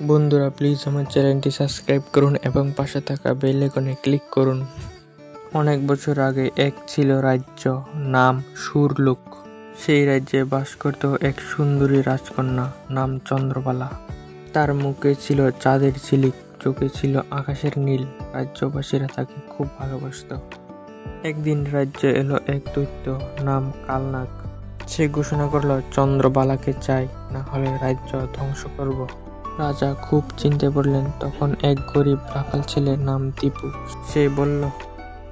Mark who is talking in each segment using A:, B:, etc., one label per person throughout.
A: বন্ধুরা প্লিজ আমার চ্যানেলটি সাবস্ক্রাইব করুন এবং পাশে থাকা বেল আইকনে ক্লিক করুন। অনেক বছর আগে এক ছিল রাজ্য, নাম সুরলোক। সেই রাজ্যে বাস করত এক সুন্দরী রাজকন্যা, নাম চন্দ্রবালা। তার মুখে ছিল চাঁদের ঝিলিক, চোখে ছিল আকাশের নীল। রাজ্যবাসীরা তাকে খুব ভালোবাসত। একদিন রাজ্যে এলো এক দৈত্য, নাম কালনাগ। সে ঘোষণা করলো, চন্দ্রবালাকে চাই, না হলে রাজ্য ধ্বংস করব। রাজা খুব চিন্তায় পড়লেন। তখন এক গরিব রাখাল ছেলে নাম দীপু, সে বলল,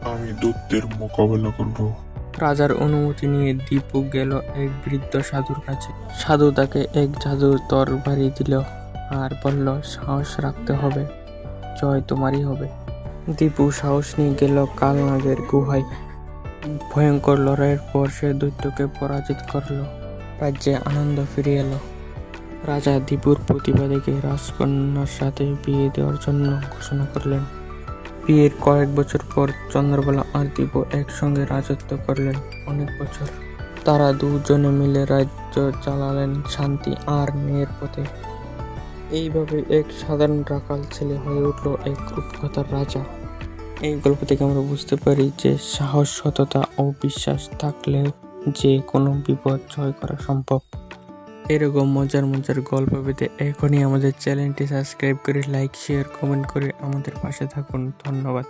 B: আমি দৈত্যের মোকাবেলা করব।
A: রাজার অনুমতি নিয়ে দীপু গেল এক বৃদ্ধ সাধুর কাছে। সাধু তাকে এক জাদুর তরবারি দিল আর বলল, সাহস রাখতে হবে, জয় তোমারই হবে। দীপু সাহস নিয়ে গেল কালনাগের গুহায়। ভয়ঙ্কর লড়াইয়ের পর সে দৈত্যকে পরাজিত করল। রাজ্যে আনন্দ ফিরে এলো। রাজা দীপুর প্রতিভা দেখে রাজকন্যার সাথে বিয়ে দেওয়ার জন্য ঘোষণা করলেন। বিয়ের কয়েক বছর পর চন্দ্রবালা আর দীপু একসঙ্গে রাজত্ব করলেন অনেক বছর। তারা দুজনে মিলে রাজ্য চালালেন শান্তি আর ন্যায়ের পথে। এইভাবে এক সাধারণ রাখাল ছেলে হয়ে উঠল এক রূপকথার রাজা। এই গল্প থেকে আমরা বুঝতে পারি যে সাহস, সততা ও বিশ্বাস থাকলে যে কোনো বিপদ জয় করা সম্ভব। এরকম মজার মজার গল্প পেতে এখনই আমাদের চ্যানেলটি সাবস্ক্রাইব করে লাইক, শেয়ার, কমেন্ট করে আমাদের পাশে থাকুন। ধন্যবাদ।